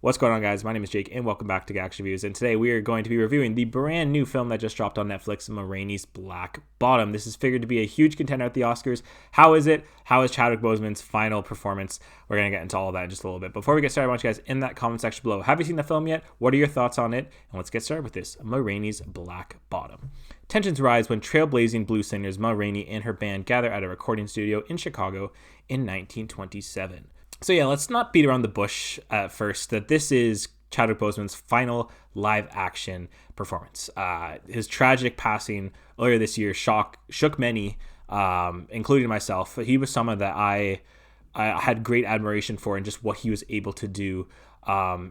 What's going on, guys? My name is Jake, and welcome back to Gax Reviews. And today we are going to be reviewing the brand new film that just dropped on Netflix, Rainey's Black Bottom. This is figured to be a huge contender at the Oscars. How is it? How is Chadwick Boseman's final performance? We're going to get into all of that in just a little bit. Before we get started, I want you guys in that comment section below. Have you seen the film yet? What are your thoughts on it? And let's get started with this, Rainey's Black Bottom. Tensions rise when trailblazing blues singers Ma Rainey and her band gather at a recording studio in Chicago in 1927. So yeah, let's not beat around the bush at first that this is Chadwick Boseman's final live action performance. His tragic passing earlier this year shook many, including myself. He was someone that I had great admiration for and just what he was able to do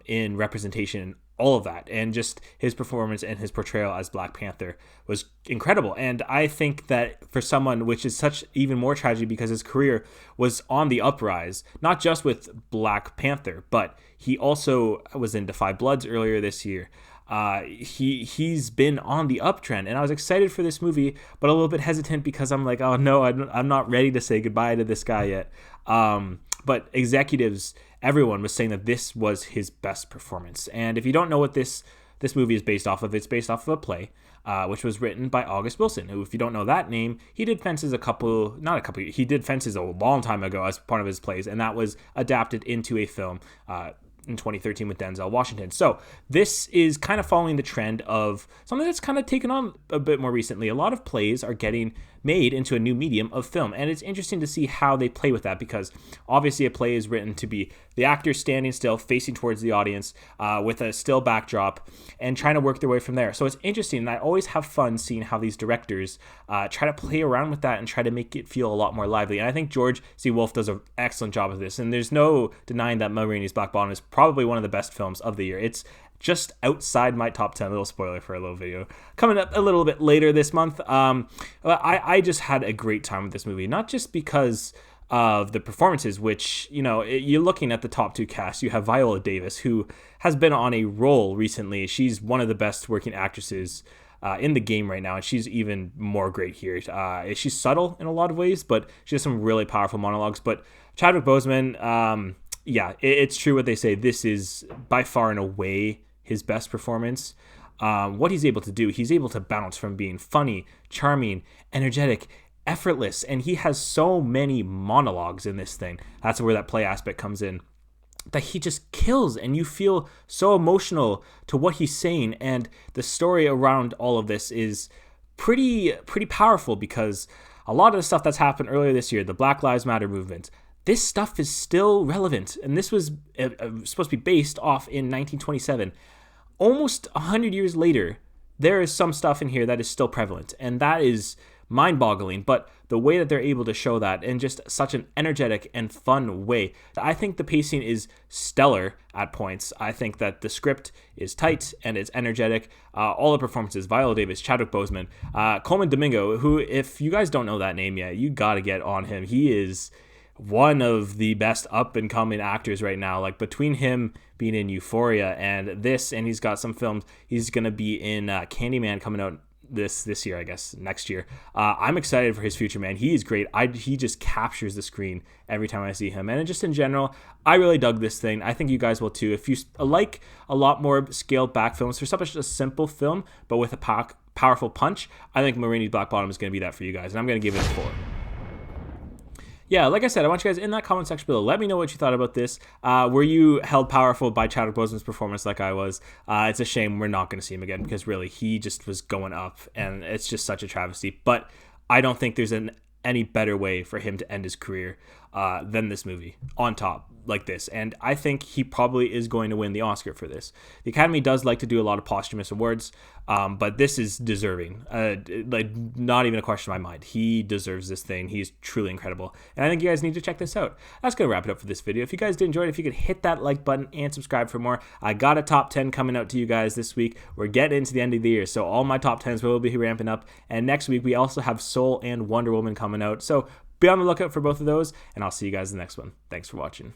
in representation, all of that, and just his performance and his portrayal as Black Panther was incredible. And I think that for someone, which is such even more tragedy because his career was on the uprise, not just with Black Panther, but he also was in Defy Bloods earlier this year. He's been on the uptrend, and I was excited for this movie, but a little bit hesitant because I'm like, oh no, I'm not ready to say goodbye to this guy yet. But executives, everyone was saying that this was his best performance. And if you don't know what this movie is based off of, it's based off of a play, which was written by August Wilson, who, if you don't know that name, he did Fences he did Fences a long time ago as part of his plays, and that was adapted into a film in 2013 with Denzel Washington. So this is kind of following the trend of something that's kind of taken on a bit more recently. A lot of plays are getting made into a new medium of film, and it's interesting to see how they play with that, because obviously a play is written to be the actor standing still, facing towards the audience with a still backdrop, and trying to work their way from there. So it's interesting, and I always have fun seeing how these directors try to play around with that and try to make it feel a lot more lively. And I think George C. Wolfe does an excellent job of this, and there's no denying that Ma Rainey's Black Bottom is probably one of the best films of the year. It's just outside my top 10, little spoiler for a little video coming up a little bit later this month. I just had a great time with this movie, not just because of the performances, which, you know, you're looking at the top two casts. You have Viola Davis, who has been on a roll recently. She's one of the best working actresses in the game right now, and she's even more great here. She's subtle in a lot of ways, but she has some really powerful monologues. But Chadwick Boseman, it's true what they say. This is by far and away his best performance. What he's able to do, he's able to bounce from being funny, charming, energetic, effortless, and he has so many monologues in this thing. That's where that play aspect comes in, that he just kills, and you feel so emotional to what he's saying. And the story around all of this is pretty powerful, because a lot of the stuff that's happened earlier this year, the Black Lives Matter movement, this stuff is still relevant. And this was supposed to be based off in 1927. Almost 100 years later, there is some stuff in here that is still prevalent, and that is mind-boggling. But the way that they're able to show that in just such an energetic and fun way, I think the pacing is stellar at points. I think that the script is tight and it's energetic. All the performances, Viola Davis, Chadwick Boseman, Colman Domingo, who, if you guys don't know that name yet, you got to get on him. He is one of the best up-and-coming actors right now. Like, between him being in Euphoria and this, and he's got some films, he's going to be in Candyman coming out this year, I guess, next year. I'm excited for his future, man. He is great. He just captures the screen every time I see him. And just in general, I really dug this thing. I think you guys will too. If you like a lot more scaled back films, for such a simple film, but with a powerful punch, I think Ma Rainey's Black Bottom is going to be that for you guys. And I'm going to give it a 4. Yeah, like I said, I want you guys in that comment section below. Let me know what you thought about this. Were you held powerful by Chadwick Boseman's performance like I was? It's a shame we're not going to see him again, because really, he just was going up, and it's just such a travesty. But I don't think there's any better way for him to end his career than this movie, on top like this. And I think he probably is going to win the Oscar for this. The Academy does like to do a lot of posthumous awards, but this is deserving. Like, not even a question in my mind. He deserves this thing. He's truly incredible, and I think you guys need to check this out. That's gonna wrap it up for this video. If you guys did enjoy it, if you could hit that like button and subscribe for more. I got a top 10 coming out to you guys this week. We're getting into the end of the year, so all my top 10s will be ramping up, and next week we also have Soul and Wonder Woman coming out, so be on the lookout for both of those, and I'll see you guys in the next one. Thanks for watching.